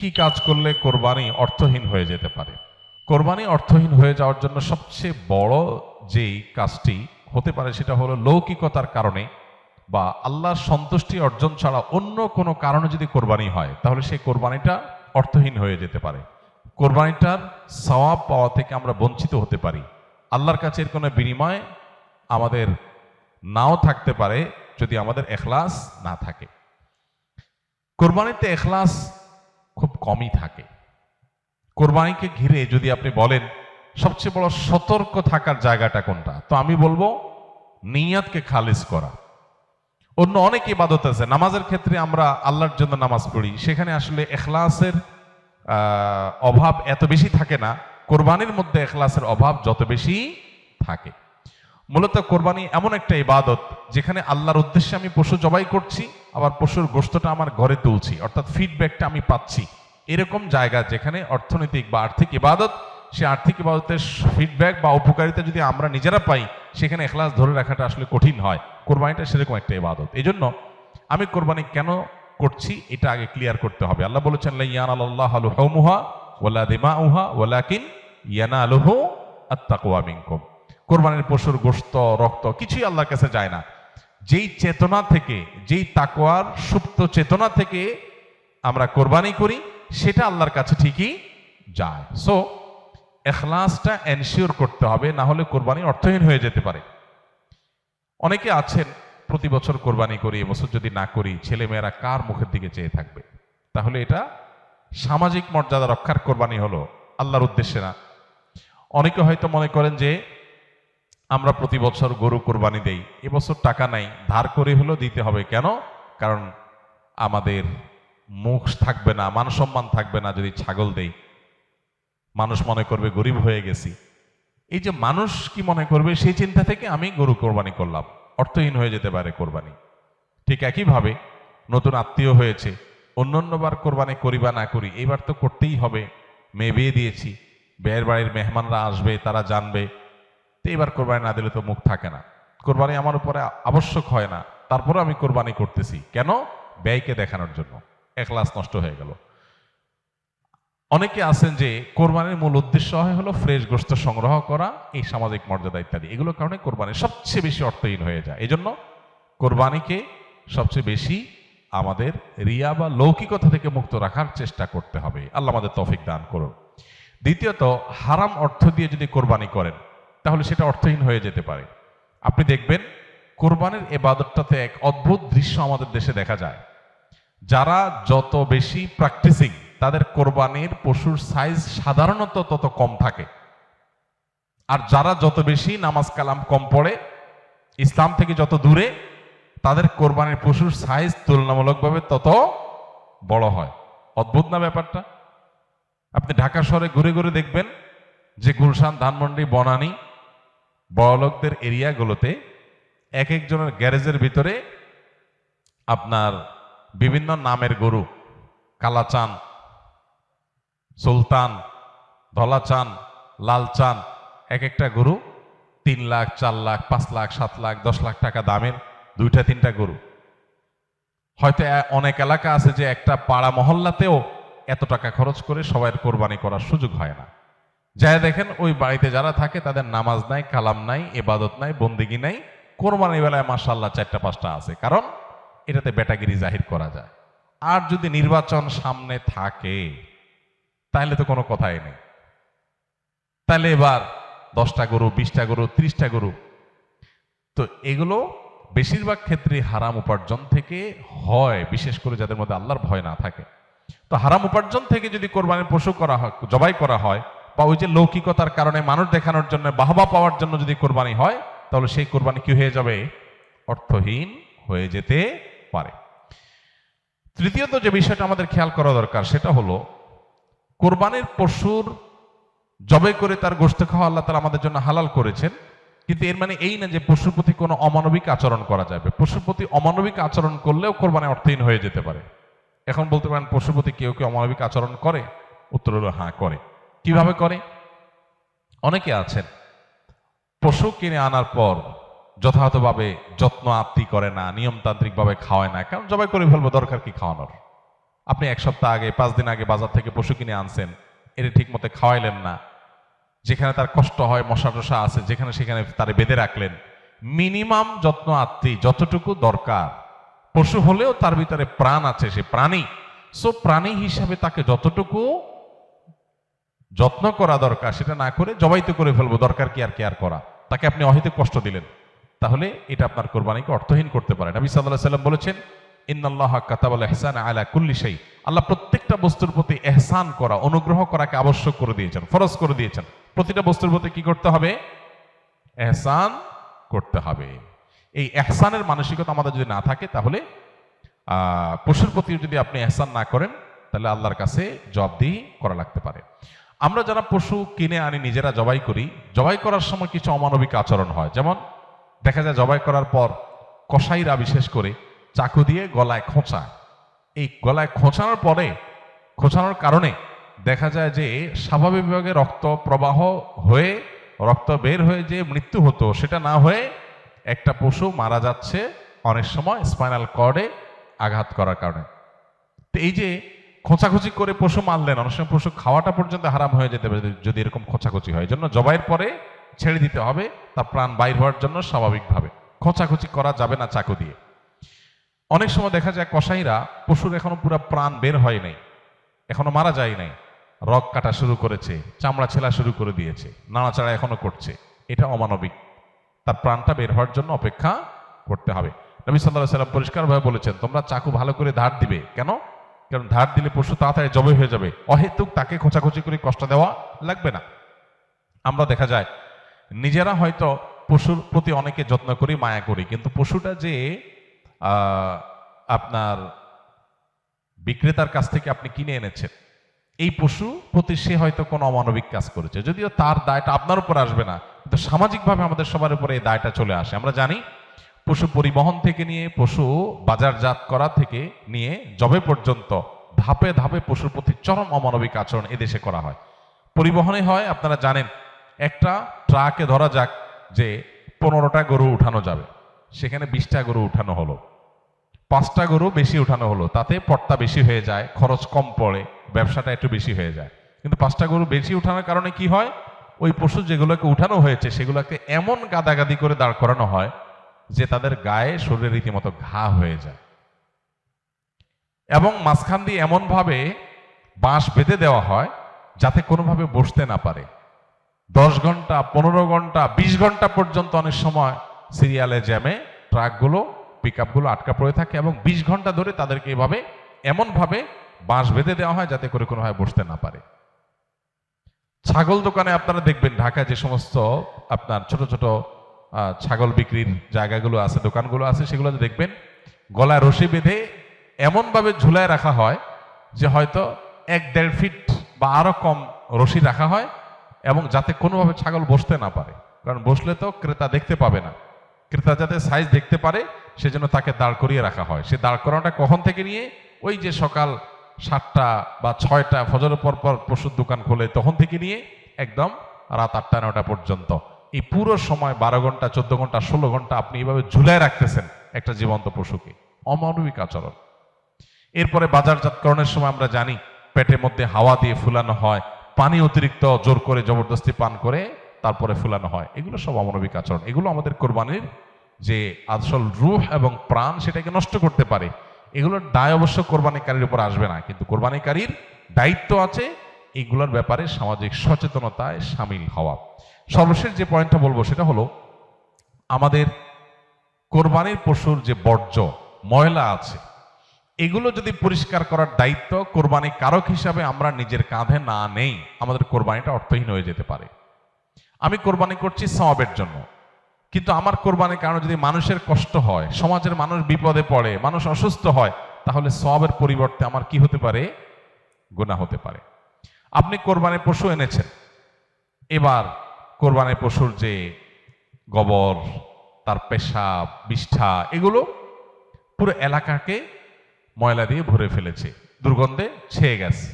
কি কাজ করলে কোরবানি অর্থহীন হয়ে যেতে পারে? কোরবানি অর্থহীন হয়ে যাওয়ার জন্য সবচেয়ে বড় যেই কাজটি হতে পারে সেটা হলো লৌকিকতার কারণে বা আল্লাহর সন্তুষ্টি অর্জন ছাড়া অন্য কোনো কারণে যদি কোরবানি হয় তাহলে সেই কোরবানিটা অর্থহীন হয়ে যেতে পারে। কোরবানিটার সওয়াব পাওয়া থেকে আমরা বঞ্চিত হতে পারি। আল্লাহর কাছে এর কোনো বিনিময় আমাদের নাও থাকতে পারে যদি আমাদের এখলাস না থাকে। কোরবানিতে এখলাস খুব কমই থাকে। কোরবানিকে ঘিরে যদি আপনি বলেন সবচেয়ে বড় সতর্ক থাকার জায়গাটা কোনটা, তো আমি বলবো নিয়াতকে খালিস করা। অন্য অনেক ইবাদত আছে, নামাজের ক্ষেত্রে আমরা আল্লাহর জন্য নামাজ পড়ি, সেখানে আসলে এখলাসের অভাব এত বেশি থাকে না। কোরবানির মধ্যে এখলাসের অভাব যত বেশি থাকে। মূলত কোরবানি এমন একটা ইবাদত যেখানে আল্লাহর উদ্দেশ্যে আমি পশু জবাই করছি, আবার পশুর গোশতটা আমার ঘরে তুলছি, অর্থাৎ ফিডব্যাকটা আমি পাচ্ছি। এরকম জায়গা যেখানে অর্থনৈতিক বা আর্থিক ইবাদত, সে আর্থিক ইবাদতের ফিডব্যাক বা উপকারিতা যদি আমরা নিজেরা পাই, সেখানে এখলাস ধরে রাখাটা আসলে কঠিন হয়। কোরবানিটা সেরকম একটা ইবাদত। এই জন্য আমি কোরবানি কেন করছি এটা আগে ক্লিয়ার করতে হবে। আল্লাহ বলেছেন লা ইয়ানালাল্লাহু লুহুমুহা ওয়ালা দিমাউহা ওয়ালাকিন ইয়ানালুহু আত-তাকওয়া মিনকুম। কোরবানির পশুর গোশত, রক্ত কিছুই আল্লাহর কাছে যায় না। যেই চেতনা থেকে, যেই তাকওয়ার সুপ্ত চেতনা থেকে আমরা কোরবানি করি, সেটা আল্লাহর কাছে ঠিকই যায়। সো এখলাসটা এনশিওর করতে হবে, না হলে কোরবানি অর্থহীন হয়ে যেতে পারে। অনেকে আছেন প্রতি বছর কোরবানি করি, এবছর যদি না করি ছেলেমেয়েরা কার মুখের দিকে চেয়ে থাকবে। তাহলে এটা সামাজিক মর্যাদা রক্ষার কোরবানি হলো, আল্লাহর উদ্দেশ্যে না। অনেকে হয়তো মনে করেন যে আমরা প্রতি বছর গরু কোরবানি দেই, এবছর টাকা নাই, ধার করে হলেও দিতে হবে। কেন? কারণ আমাদের মুখ থাকবে না, মান সম্মান থাকবে না যদি ছাগল দেই, মানুষ মনে করবে গরিব হয়ে গেছি। এই যে মানুষ কি মনে করবে সেই চিন্তা থেকে আমি গরু কোরবানি করলাম, অর্থহীন হয়ে যেতে পারে কোরবানি। ঠিক একইভাবে নতুন আত্মীয় হয়েছে, অন্যান্যবার কোরবানি করি বা না করি, এইবার তো করতেই হবে, মেয়ে বিয়ে দিয়েছি, বিয়ের বাড়ির মেহমানরা আসবে, তারা জানবে, তো এবার কোরবানি না দিলে তো মুখ থাকে না। কোরবানি আমার উপরে আবশ্যক হয় না, তারপরে আমি কোরবানি করতেছি কেন? ব্যয়কে দেখানোর জন্য। এখলাস নষ্ট হয়ে গেল। অনেকে আছেন যে কোরবানির মূল উদ্দেশ্য হলো ফ্রেশ গোশত সংগ্রহ করা, এই সামাজিক মর্যাদা ইত্যাদি, এগুলোর কারণে কোরবানি সবচেয়ে বেশি অর্থহীন হয়ে যায়। এই জন্য কোরবানিকে সবচেয়ে বেশি আমাদের রিয়া বা লৌকিকতা থেকে মুক্ত রাখার চেষ্টা করতে হবে। আল্লাহ আমাদের তৌফিক দান করুন। দ্বিতীয়ত, হারাম অর্থ দিয়ে যদি কোরবানি করেন তাহলে সেটা অর্থহীন হয়ে যেতে পারে। আপনি দেখবেন কোরবানির ইবাদতটাতে এক অদ্ভুত দৃশ্য আমাদের দেশে দেখা যায়। যারা যত বেশি প্র্যাকটিসিং, তাদের কোরবানির পশুর সাইজ সাধারণত তত কম থাকে। আর যারা যত বেশি নামাজ কালাম কম পড়ে, ইসলাম থেকে যত দূরে, তাদের কোরবানির পশুর সাইজ তুলনামূলকভাবে তত বড় হয়। অদ্ভুত না ব্যাপারটা? আপনি ঢাকা শহরে ঘুরে ঘুরে দেখবেন যে গুলশান, ধানমন্ডি, বনানী, বড়লোকদের এরিয়াগুলোতে এক একজনের গ্যারেজের ভিতরে আপনার বিভিন্ন নামের গরু, কালাচান, সুলতান, ধলাচান, লালচান, এক একটা গরু 3 লাখ, 4 লাখ, 5 লাখ, 7 লাখ, 10 লাখ টাকা দামের 2টা 3টা গরু। হয়তো অনেক এলাকা আছে যে একটা পাড়া মহল্লাতেও এত টাকা খরচ করে সবাই কোরবানি করার সুযোগ হয় না। যাই দেখেন ওই বাড়িতে যারা থাকে তাদের নামাজ নাই, কালাম নাই, ইবাদত নাই, বন্দেগী নাই, কোরবানির বেলায় মাশাআল্লাহ 4টা 5টা আছে, কারণ এটাতে বেটাগিরি জাহির করা যায়। আর যদি নির্বাচন সামনে থাকে তাহলে তো কোনো কথাই নেই। তাহলে এবার 10টা গরু, 20টা গরু, 30টা গরু। তো এগুলো বেশিরভাগ ক্ষেত্রে হারাম উপার্জন থেকে হয়, বিশেষ করে যাদের মধ্যে আল্লাহর ভয় না থাকে। তো হারাম উপার্জন থেকে যদি কোরবানির পশু করা হয়, জবাই করা হয়, বা ওই যে লৌকিকতার কারণে মানুষ দেখানোর জন্য, বাহবা পাওয়ার জন্য যদি কোরবানি হয়, তাহলে সেই কোরবানি কি হয়ে যাবে? অর্থহীন হয়ে যেতে পারে। তৃতীয়ত যে বিষয়টা আমাদের খেয়াল করা দরকার সেটা হলো কোরবানির পশুর জবাই করে তার গোশত খাওয়া আল্লাহ তাআলা আমাদের জন্য হালাল করেছেন, কিন্তু এর মানে এই না যে পশুর প্রতি কোনো অমানবিক আচরণ করা যাবে। পশুর প্রতি অমানবিক আচরণ করলেও কোরবানি অর্থহীন হয়ে যেতে পারে। এখন বলতে পারেন পশুর প্রতি কেউ কেউ অমানবিক আচরণ করে? উত্তর হলো হ্যাঁ, করে। কিভাবে করে? অনেকে আছেন পশু কিনে আনার পর যথাযথভাবে যত্ন আত্তি করে না, নিয়মতান্ত্রিক ভাবে খাওয়ায় না। কারণ জবাই করে ফেলবো, দরকার কি খাওয়ানোর? আপনি 1 সপ্তাহ আগে 5 দিন আগে বাজার থেকে পশু কিনে আনছেন, এটা ঠিক মতো খাওয়াইলেন না, যেখানে তার কষ্ট হয়, মশা টশা আছে যেখানে সেখানে তারে বেঁধে রাখলেন। মিনিমাম যত্ন আত্মি যতটুকু দরকার, পশু হলেও তার ভিতরে প্রাণ আছে, সে প্রাণী, সো প্রাণী হিসাবে তাকে যতটুকু যত্ন করা দরকার সেটা না করে জবাই তো করে ফেলবো, দরকার কি আর কেয়ার করা, তাকে আপনি অহেতুক কষ্ট দিলেন, তাহলে এটা আপনার কোরবানিকে অর্থহীন করতে পারে। নবী সাল্লাল্লাহু আলাইহি ওয়াসাল্লাম বলেছেন, ইন্নাল্লাহা কাতাবাল ইহসানা আলা কুল্লি শাই, আল্লাহ প্রত্যেকটা বস্তুর প্রতি ইহসান করা, অনুগ্রহ করাকে আবশ্যক করে দিয়েছেন, ফরজ করে দিয়েছেন। প্রতিটা বস্তুর প্রতি কি করতে হবে? ইহসান করতে হবে। এই ইহসানের মানসিকতা আমাদের যদি না থাকে, তাহলে পশুর প্রতি যদি আপনি ইহসান না করেন, তাহলে আল্লাহর কাছে জবাবদিহি করা লাগতে পারে। আমরা যারা পশু কিনে আনি, নিজেরা জবাই করি, জবাই করার সময় কিছু অমানবিক আচরণ হয়। যেমন দেখা যায় জবাই করার পর কসাইরা বিশেষ করে চাকু দিয়ে গলায় খোঁচায়। এই গলায় খোঁচানোর পরে, খোঁচানোর কারণে দেখা যায় যে স্বাভাবিকভাবে রক্ত প্রবাহ হয়ে, রক্ত বের হয়ে যে মৃত্যু হতো, সেটা না হয়ে একটা পশু মারা যাচ্ছে অনেক সময় স্পাইনাল কর্ডে আঘাত করার কারণে। তো এই যে খোঁচাখুচি করে পশু মারলেন, অনেক সময় পশু খাওয়াটা পর্যন্ত হারাম হয়ে যেতে পারে যদি এরকম খোঁচাখুচি হয়। এই জন্য জবাইয়ের পরে ছেড়ে দিতে হবে, তার প্রাণ বাইর হওয়ার জন্য স্বাভাবিকভাবে। খোঁচাখুচি করা যাবে না চাকু দিয়ে। অনেক সময় দেখা যায় কসাইরা পশুর এখনো পুরো প্রাণ বের হয় নাই, এখনো মারা যায় নাই, রগ কাটা শুরু করেছে, চামড়া ছেলা শুরু করে দিয়েছে, নাড়াচাড়া এখনো করছে, এটা অমানবিক। তার প্রাণটা বের হওয়ার জন্য অপেক্ষা করতে হবে। নবী সাল্লাল্লাহু আলাইহি ওয়াসাল্লাম পরিষ্কারভাবে বলেছেন, তোমরা চাকু ভালো করে ধার দিবে। কেন? কারণ ধার দিলে পশু তাড়াতাড়ি জবাই হয়ে যাবে, অহেতুক তাকে খোঁচাখুচি করে কষ্ট দেওয়া লাগবে না। আমরা দেখা যায় নিজেরা হয়তো পশুর প্রতি অনেকে যত্ন করি, মায়া করি, কিন্তু পশুটা যে আপনার বিক্রেতার কাছ থেকে আপনি কিনে এনেছেন, এই পশু প্রতি সে হয়তো কোনো অমানবিক কাজ করেছে, যদিও তার দায়টা আপনার উপর আসবে না, কিন্তু সামাজিকভাবে আমাদের সবার উপরে এই দায়টা চলে আসে। আমরা জানি পশু পরিবহন থেকে নিয়ে, পশু বাজারজাত করা থেকে নিয়ে জবে পর্যন্ত ধাপে ধাপে পশুর প্রতি চরম অমানবিক আচরণ এদেশে করা হয়। পরিবহনে হয়, আপনারা জানেন, একটা ট্রাকে ধরা যাক যে 15টা গরু উঠানো যাবে, সেখানে 20টা গরু উঠানো হলো, 5টা গরু বেশি উঠানো হলো, তাতে পড়তা বেশি হয়ে যায়, খরচ কম পড়ে, ব্যবসাটা একটু বেশি হয়ে যায়। কিন্তু 5টা গরু বেশি উঠানোর কারণে কি হয়? ওই পশু যেগুলোকে উঠানো হয়েছে সেগুলোকে এমন গাদাগাদি করে দাঁড় করানো হয় যে তাদের গায়ে, শরীরে রীতিমতো ঘা হয়ে যায়, এবং মাঝখান দিয়ে এমন ভাবে বাঁশ বেঁধে দেওয়া হয় যাতে কোনোভাবে বসতে না পারে। 10 ঘন্টা, 15 ঘন্টা, 20 ঘন্টা পর্যন্ত অনেক সময় সিরিয়ালে জ্যামে ট্রাকগুলো, পিকআপগুলো আটকা পড়ে থাকে, এবং 20 ঘন্টা ধরে তাদেরকে এভাবে এমনভাবে বাঁশ বেঁধে দেওয়া হয় যাতে করে কোনোভাবে বসতে না পারে। ছাগল দোকানে আপনারা দেখবেন, ঢাকায় যে সমস্ত আপনার ছোট ছোট ছাগল বিক্রির জায়গাগুলো আছে, দোকানগুলো আছে, সেগুলোতে দেখবেন গলায় রশি বেঁধে এমনভাবে ঝুলায় রাখা হয় যে হয়তো 1-1.5 ফিট বা আরো কম রশি রাখা হয়, এবং যাতে কোনোভাবে ছাগল বসতে না পারে, কারণ বসলে তো ক্রেতা দেখতে পাবে না, ক্রেতা যাতে সাইজ দেখতে পারে সেজন্য তাকে দাঁড় করিয়ে রাখা হয়। সে দাঁড় করানোটা কখন থেকে নিয়ে, ওই যে সকাল 7টা বা 6টা ফজরের পর পর পশুর দোকান খোলে তখন থেকে নিয়ে একদম রাত 8টা-9টা পর্যন্ত, এই পুরো সময় 12 ঘন্টা, 14 ঘন্টা, 16 ঘন্টা আপনি এইভাবে ঝুলায় রাখতেছেন একটা জীবন্ত পশুকে। অমানবিক আচরণ। এরপরে বাজারজাতকরণের সময় আমরা জানি পেটের মধ্যে হাওয়া দিয়ে ফুলানো হয়, পানি অতিরিক্ত জোর করে জবরদস্তি পান করে তারপরে ফুলানো হয়, এগুলো সব অমানবিক আচরণ। এগুলো আমাদের কোরবানির যে আসল রূহ এবং প্রাণ সেটাকে নষ্ট করতে পারে। এগুলোর দায় অবশ্য কোরবানিকারীর উপর আসবে না, কিন্তু কোরবানিকারীর দায়িত্ব আছে এগুলোর ব্যাপারে সামাজিক সচেতনতায় সামিল হওয়া। সর্বশেষ যে পয়েন্টটা বলবো সেটা হলো, আমাদের কোরবানির পশুর যে বর্জ্য ময়লা আছে, এগুলো যদি পরিষ্কার করার দায়িত্ব কোরবানি কারক হিসাবে আমরা নিজের কাঁধে না নেই, আমাদের কোরবানিটা অর্থহীন হয়ে যেতে পারে। আমি কোরবানি করছি সওয়াবের জন্য, কিন্তু আমার কোরবানির কারণে যদি মানুষের কষ্ট হয়, সমাজের মানুষ বিপদে পড়ে, মানুষ অসুস্থ হয়, তাহলে সওয়াবের পরিবর্তে আমার কি হতে পারে? গুনাহ হতে পারে। আপনি কোরবানির পশু এনেছেন, এবার কোরবানির পশুর যে গোবর, তার পেশাব, বিষ্ঠা, এগুলো পুরো এলাকাকে ময়লা দিয়ে ভরে ফেলেছে, দুর্গন্ধে ছেয়ে গেছে।